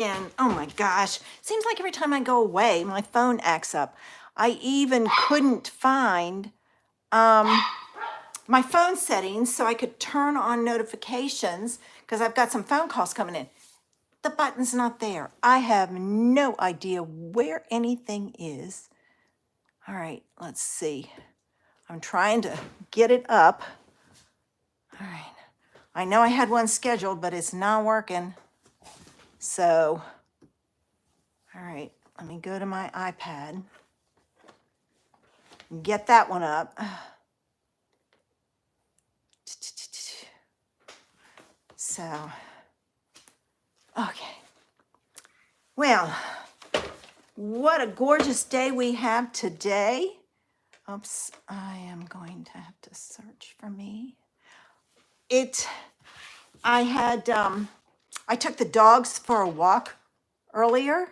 And oh my gosh, seems like every time I go away, my phone acts up. I even couldn't find my phone settings so I could turn on notifications because I've got some phone calls coming in. The button's not there. I have no idea where anything is. All right, let's see. I'm trying to get it up. All right. I know I had one scheduled, but it's not working. So, all right, let me go to my iPad and get that one up. So, okay. Well, what a gorgeous day we have today. Oops, I am going to have to search for me. I took the dogs for a walk earlier,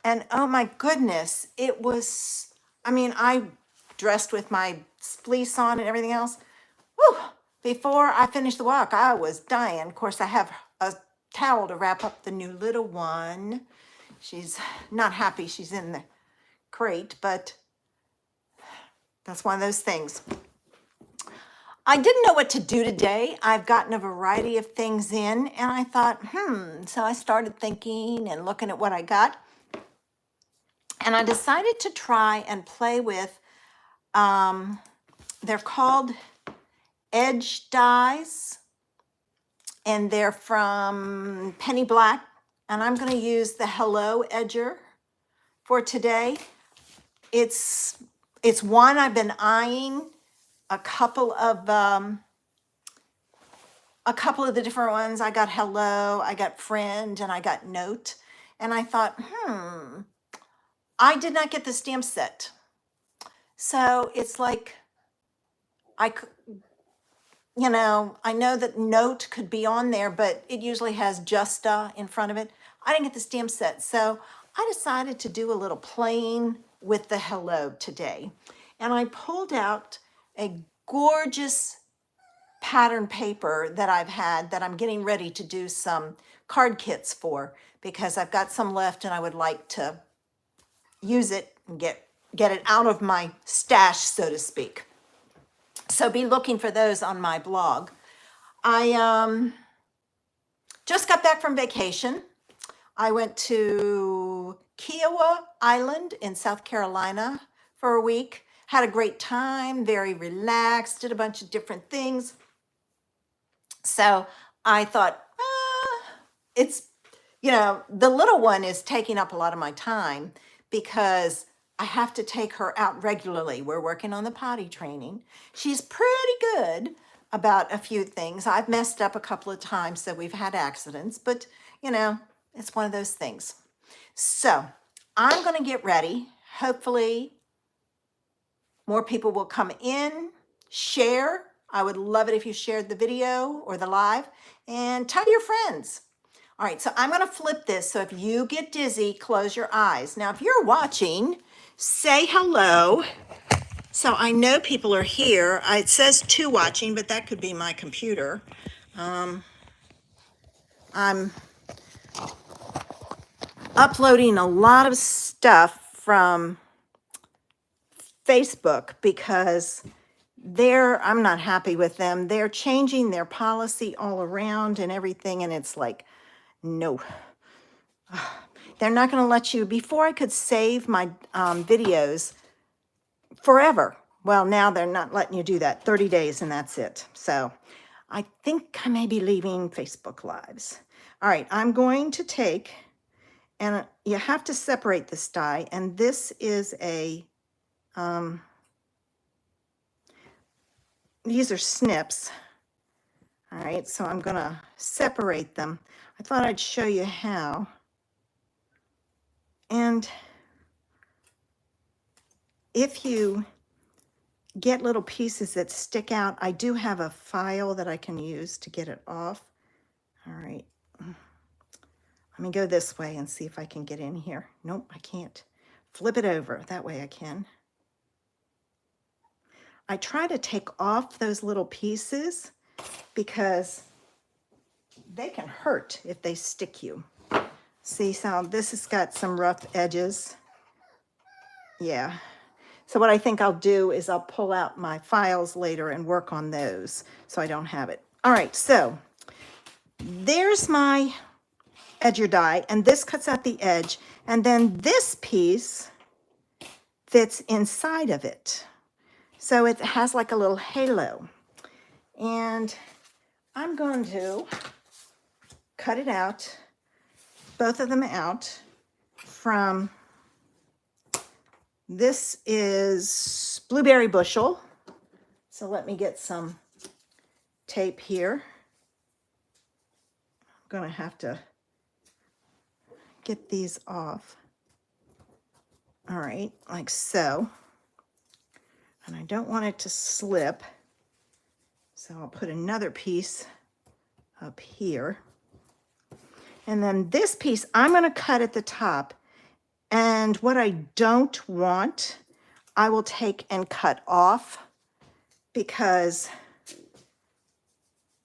and oh my goodness, I dressed with my fleece on and everything else. Whew, before I finished the walk, I was dying. Of course, I have a towel to wrap up the new little one. She's not happy she's in the crate, but that's one of those things. I didn't know what to do today. I've gotten a variety of things in, and I thought, so I started thinking and looking at what I got. And I decided to try and play with, they're called edge dies, and they're from Penny Black. And I'm going to use the Hello Edger for today. It's one I've been eyeing a couple of the different ones. I got Hello, I got Friend, and I got Note. And I thought, I did not get the stamp set. So it's like, I know that Note could be on there, but it usually has Justa in front of it. I didn't get the stamp set. So I decided to do a little playing with the Hello today. And I pulled out a gorgeous pattern paper that I've had that I'm getting ready to do some card kits for, because I've got some left and I would like to use it and get it out of my stash, so to speak. So be looking for those on my blog. I just got back from vacation. I went to Kiowa Island in South Carolina for a week. Had a great time, very relaxed, did a bunch of different things. So I thought, it's, the little one is taking up a lot of my time because I have to take her out regularly. We're working on the potty training. She's pretty good about a few things. I've messed up a couple of times, so we've had accidents, but it's one of those things. So I'm going to get ready. Hopefully more people will come in, share. I would love it if you shared the video or the live, and tell your friends. All right, so I'm going to flip this. So if you get dizzy, close your eyes. Now, if you're watching, say hello. So I know people are here. It says 2 watching, but that could be my computer. I'm uploading a lot of stuff from Facebook because I'm not happy with them. They're changing their policy all around and everything, and it's like, no. They're not going to let you. Before I could save my videos forever. Well, now they're not letting you do that. 30 days and that's it. So I think I may be leaving Facebook Lives. All right, I'm going to take, and you have to separate this die, and this is these are snips. All right, so I'm going to separate them. I thought I'd show you how. And if you get little pieces that stick out, I do have a file that I can use to get it off. All right. Let me go this way and see if I can get in here. Nope, I can't. Flip it over. That way I can. I try to take off those little pieces because they can hurt if they stick you. See, so this has got some rough edges. Yeah. So what I think I'll do is I'll pull out my files later and work on those so I don't have it. All right, so there's my edger die, and this cuts out the edge, and then this piece fits inside of it. So it has like a little halo. And I'm going to cut it out, both of them out from, this is blueberry bushel. So let me get some tape here. I'm going to have to get these off. All right, like so. And I don't want it to slip. So I'll put another piece up here. And then this piece, I'm going to cut at the top. And what I don't want, I will take and cut off because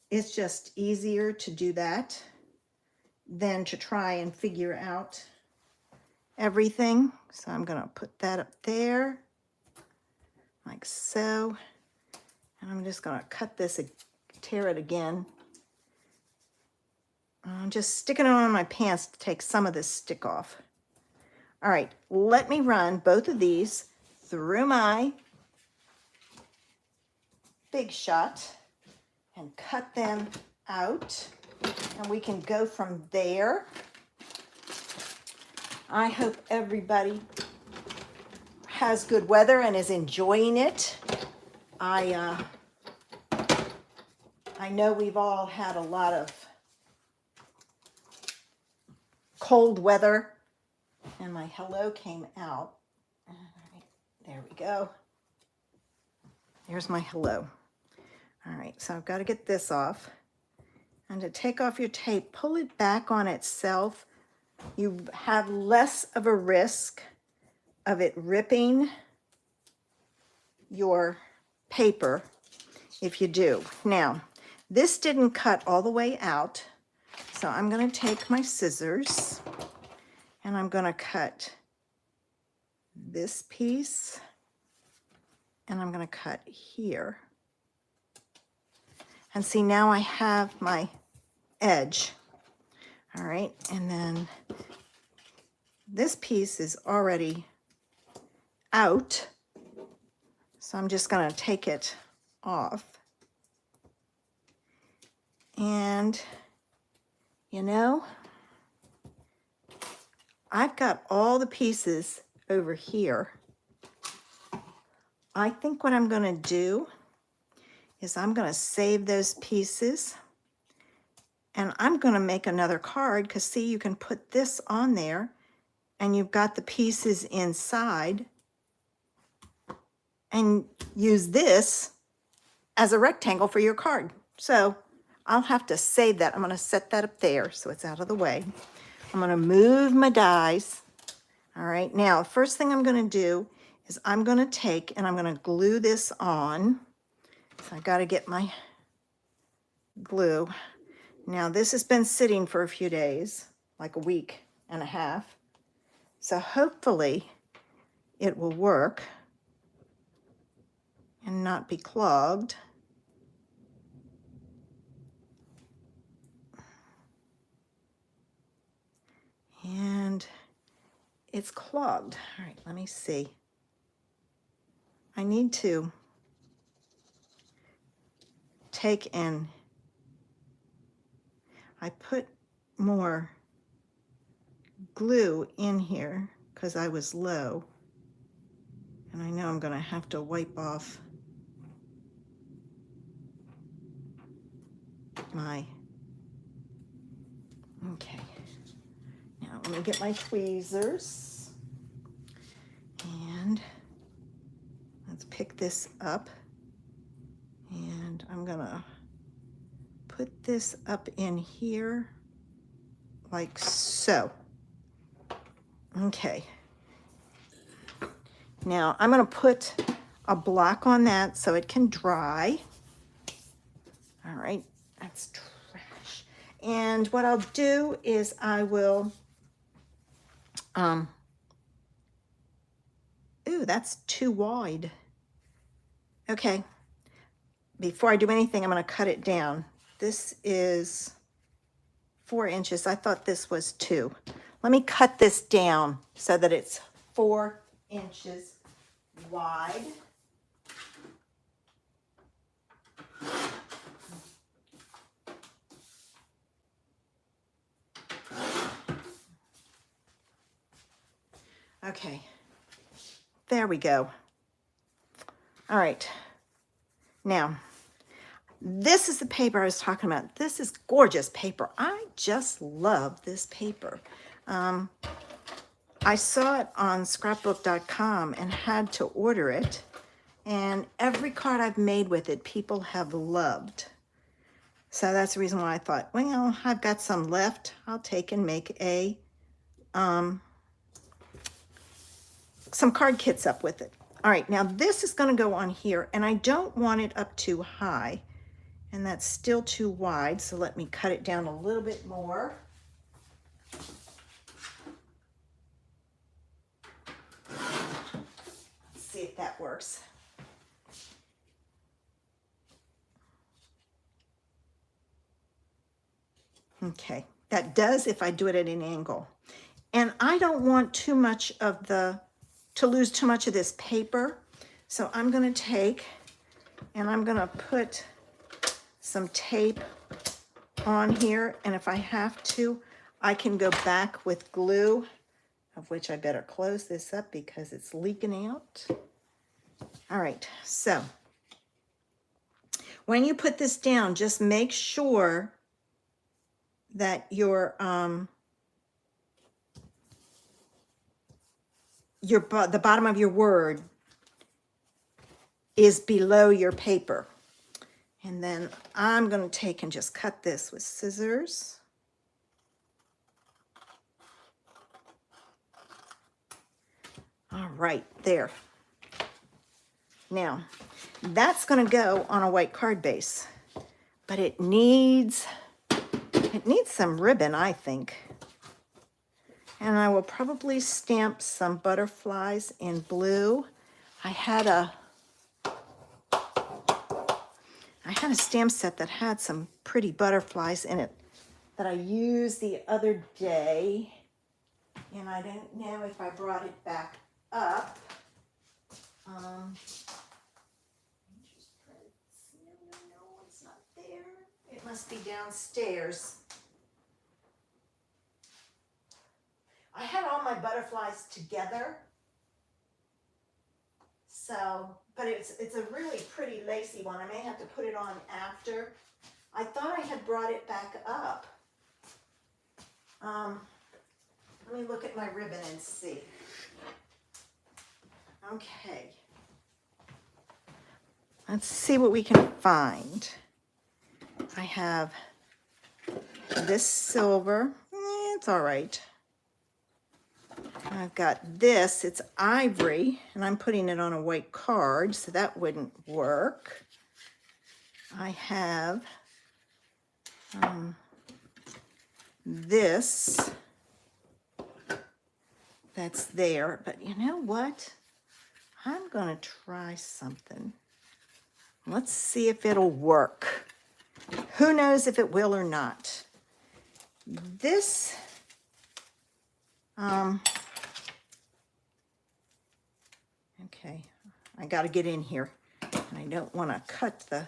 it's just easier to do that than to try and figure out everything. So I'm going to put that up there like so. And I'm just going to cut this, tear it again. I'm just sticking it on my pants to take some of this stick off. All right, let me run both of these through my Big Shot and cut them out, and we can go from there. I hope everybody has good weather and is enjoying it. I know we've all had a lot of cold weather, and my hello came out. All right, there we go. There's my hello. All right, so I've got to get this off. And to take off your tape, pull it back on itself. You have less of a risk of it ripping your paper if you do. Now, this didn't cut all the way out, so I'm going to take my scissors and I'm going to cut this piece, and I'm going to cut here. And see, now I have my edge. All right, and then this piece is already out, so I'm just going to take it off. And, you know, I've got all the pieces over here. I think what I'm going to do is I'm going to save those pieces, and I'm going to make another card, because see, you can put this on there and you've got the pieces inside, and use this as a rectangle for your card. So I'll have to save that. I'm going to set that up there so it's out of the way. I'm going to move my dies. All right, now first thing I'm going to do is I'm going to take and I'm going to glue this on. So I got to get my glue. Now this has been sitting for a few days, like a week and a half. So hopefully it will work and not be clogged. And it's clogged. All right, let me see. I need to take and I put more glue in here because I was low, and I know I'm going to have to wipe off my, okay, now let me get my tweezers, and let's pick this up, and I'm going to put this up in here like so. Okay. Now I'm going to put a block on that so it can dry. All right, that's trash. And what I'll do is I will Ooh, that's too wide. Okay, before I do anything, I'm going to cut it down. This is 4 inches. I thought this was 2. Let me cut this down so that it's 4 inches wide. Okay, there we go. All right, now this is the paper I was talking about. This is gorgeous paper. I just love this paper. I saw it on scrapbook.com and had to order it. And every card I've made with it, people have loved. So that's the reason why I thought, well, I've got some left. I'll take and make a some card kits up with it. All right, now this is going to go on here, and I don't want it up too high, and that's still too wide, so let me cut it down a little bit more. Let's see if that works. Okay, that does if I do it at an angle. And I don't want too much of to lose too much of this paper. So I'm going to take and I'm going to put some tape on here. And if I have to, I can go back with glue, of which I better close this up because it's leaking out. All right, so when you put this down, just make sure that the bottom of your word is below your paper. And then I'm going to take and just cut this with scissors. All right, there. Now, that's going to go on a white card base, but it needs some ribbon, I think. And I will probably stamp some butterflies in blue. I had a stamp set that had some pretty butterflies in it that I used the other day. And I don't know if I brought it back up. No, it's not there. It must be downstairs. I had all my butterflies together. So, but it's a really pretty lacy one. I may have to put it on after. I thought I had brought it back up. Let me look at my ribbon and see. Okay. Let's see what we can find. I have this silver. It's all right. I've got this, it's ivory, and I'm putting it on a white card, so that wouldn't work. I have this, that's there, but you know what? I'm going to try something. Let's see if it'll work. Who knows if it will or not. This, okay, I got to get in here, and I don't want to cut the,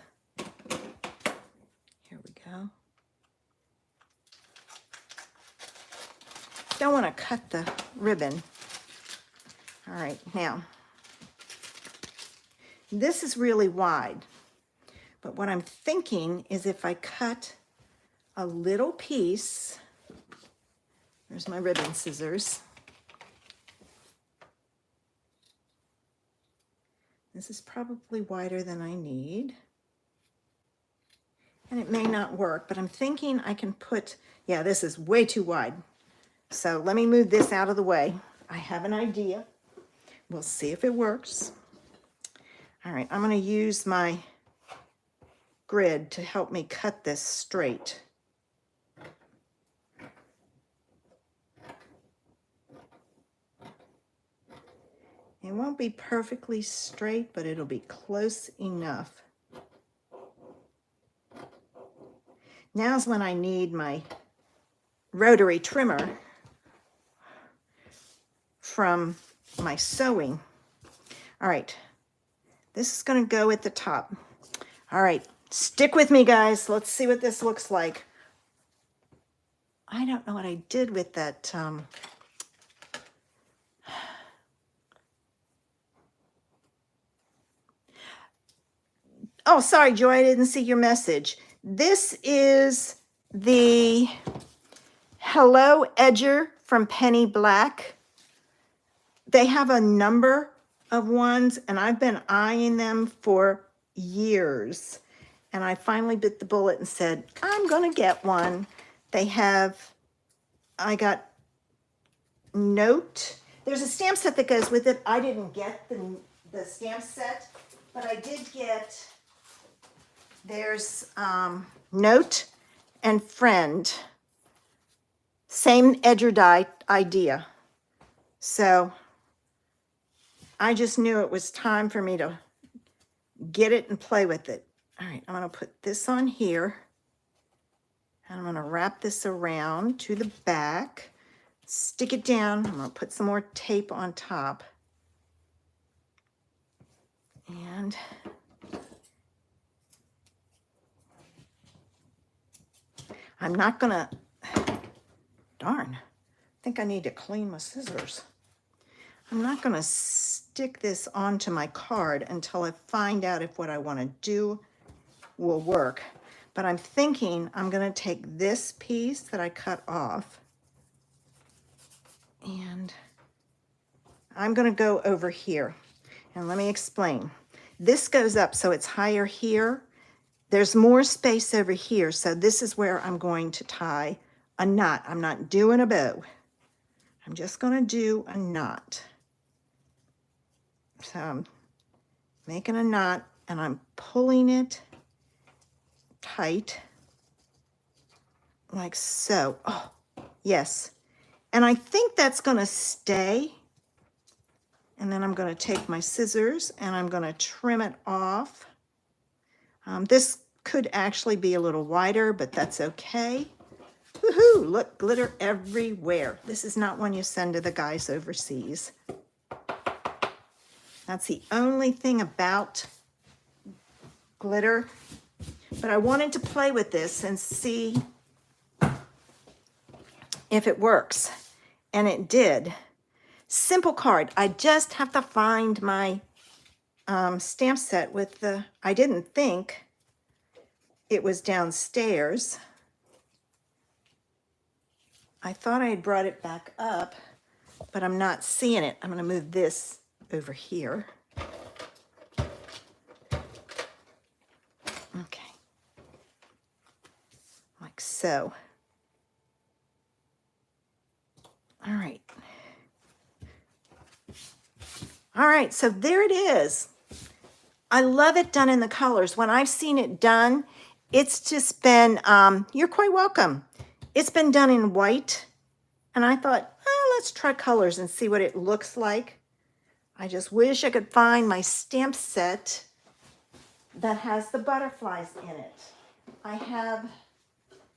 here we go. Don't want to cut the ribbon. All right, now, this is really wide, but what I'm thinking is if I cut a little piece, there's my ribbon scissors. This is probably wider than I need. And it may not work, but I'm thinking I can put, yeah, this is way too wide. So let me move this out of the way. I have an idea. We'll see if it works. All right, I'm going to use my grid to help me cut this straight. It won't be perfectly straight, but it'll be close enough. Now's when I need my rotary trimmer from my sewing. All right, this is going to go at the top. All right, stick with me, guys. Let's see what this looks like. I don't know what I did with that. Oh, sorry, Joy, I didn't see your message. This is the Hello Edger from Penny Black. They have a number of ones, and I've been eyeing them for years. And I finally bit the bullet and said, I'm going to get one. I got Note. There's a stamp set that goes with it. I didn't get the stamp set, but I did get, there's Note and Friend. Same edger die idea. So I just knew it was time for me to get it and play with it. All right, I'm going to put this on here. And I'm going to wrap this around to the back. Stick it down. I'm going to put some more tape on top. And I'm not going to, darn, I think I need to clean my scissors. I'm not going to stick this onto my card until I find out if what I want to do will work. But I'm thinking I'm going to take this piece that I cut off and I'm going to go over here. And let me explain. This goes up so it's higher here. There's more space over here. So this is where I'm going to tie a knot. I'm not doing a bow. I'm just going to do a knot. So I'm making a knot and I'm pulling it tight like so. Oh, yes. And I think that's going to stay. And then I'm going to take my scissors and I'm going to trim it off. This could actually be a little wider, but that's okay. Woohoo! Look, glitter everywhere. This is not one you send to the guys overseas. That's the only thing about glitter. But I wanted to play with this and see if it works. And it did. Simple card. I just have to find my stamp set with the, I didn't think it was downstairs. I thought I had brought it back up, but I'm not seeing it. I'm going to move this over here. Okay. Like so. All right. All right, so there it is. I love it done in the colors. When I've seen it done, it's just been, you're quite welcome. It's been done in white. And I thought, let's try colors and see what it looks like. I just wish I could find my stamp set that has the butterflies in it. I have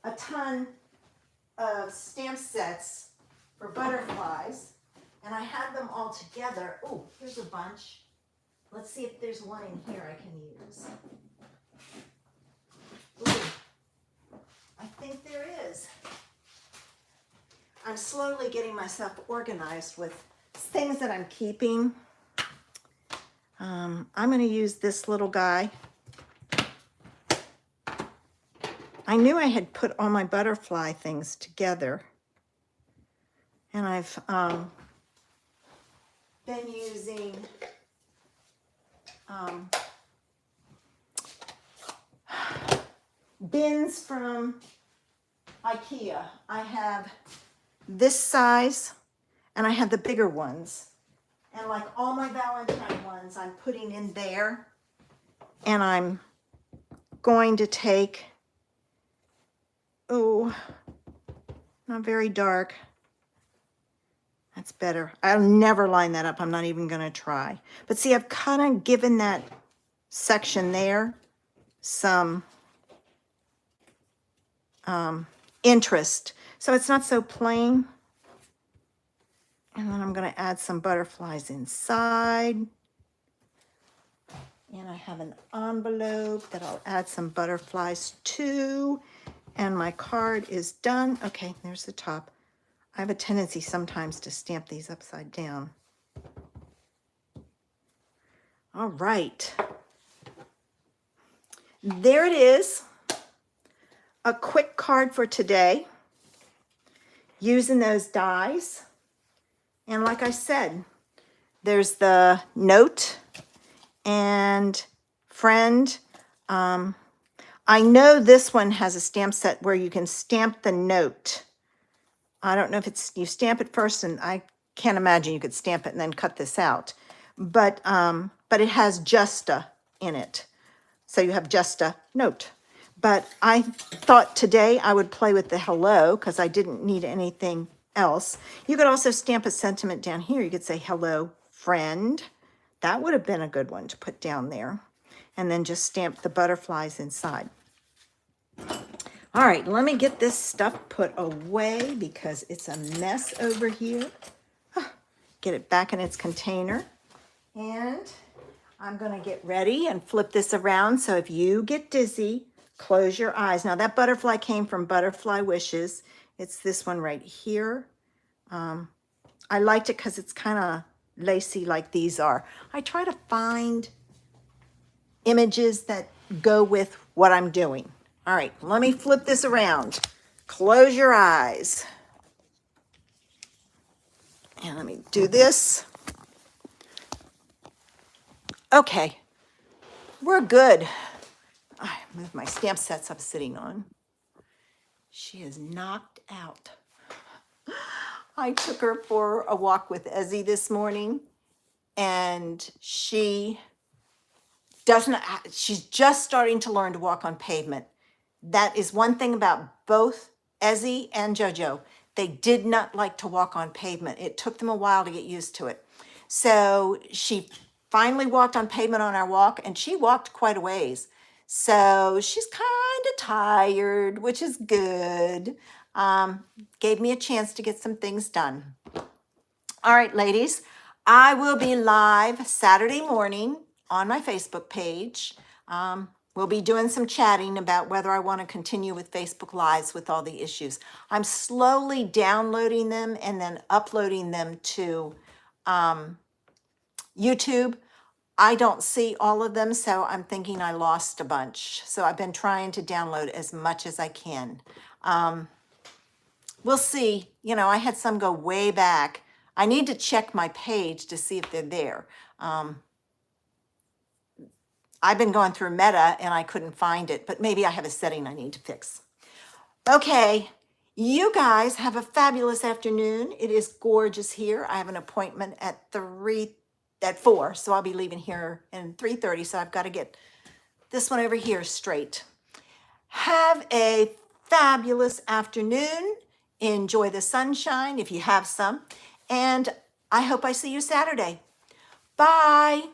a ton of stamp sets for butterflies, and I have them all together. Oh, here's a bunch. Let's see if there's one in here I can use. Ooh, I think there is. I'm slowly getting myself organized with things that I'm keeping. I'm going to use this little guy. I knew I had put all my butterfly things together. And I've been using bins from IKEA. I have this size and I have the bigger ones. And like all my Valentine ones, I'm putting in there. And I'm going to take, oh, not very dark. I That's better. I'll never line that up. I'm not even going to try. But see, I've kind of given that section there some interest. So it's not so plain. And then I'm going to add some butterflies inside. And I have an envelope that I'll add some butterflies to. And my card is done. Okay, there's the top. I have a tendency sometimes to stamp these upside down. All right. There it is. A quick card for today using those dies. And like I said, there's the note and friend. I know this one has a stamp set where you can stamp the note. I don't know if it's, you stamp it first, and I can't imagine you could stamp it and then cut this out. But it has just a in it. So you have just a note. But I thought today I would play with the hello because I didn't need anything else. You could also stamp a sentiment down here. You could say, hello, friend. That would have been a good one to put down there. And then just stamp the butterflies inside. All right, let me get this stuff put away because it's a mess over here. Get it back in its container. And I'm going to get ready and flip this around. So if you get dizzy, close your eyes. Now that butterfly came from Butterfly Wishes. It's this one right here. I liked it because it's kind of lacy like these are. I try to find images that go with what I'm doing. All right, let me flip this around. Close your eyes. And let me do this. Okay, we're good. I moved my stamp sets I'm sitting on. She is knocked out. I took her for a walk with Ezzy this morning, and she's just starting to learn to walk on pavement. That is one thing about both Ezzy and JoJo. They did not like to walk on pavement. It took them a while to get used to it. So she finally walked on pavement on our walk, and she walked quite a ways. So she's kind of tired, which is good. Gave me a chance to get some things done. All right, ladies, I will be live Saturday morning on my Facebook page. We'll be doing some chatting about whether I want to continue with Facebook Lives with all the issues. I'm slowly downloading them and then uploading them to YouTube. I don't see all of them, so I'm thinking I lost a bunch. So I've been trying to download as much as I can. We'll see. You know, I had some go way back. I need to check my page to see if they're there. I've been going through Meta and I couldn't find it, but maybe I have a setting I need to fix. Okay, you guys have a fabulous afternoon. It is gorgeous here. I have an appointment at 4, so I'll be leaving here in 3:30, so I've got to get this one over here straight. Have a fabulous afternoon. Enjoy the sunshine if you have some, and I hope I see you Saturday. Bye.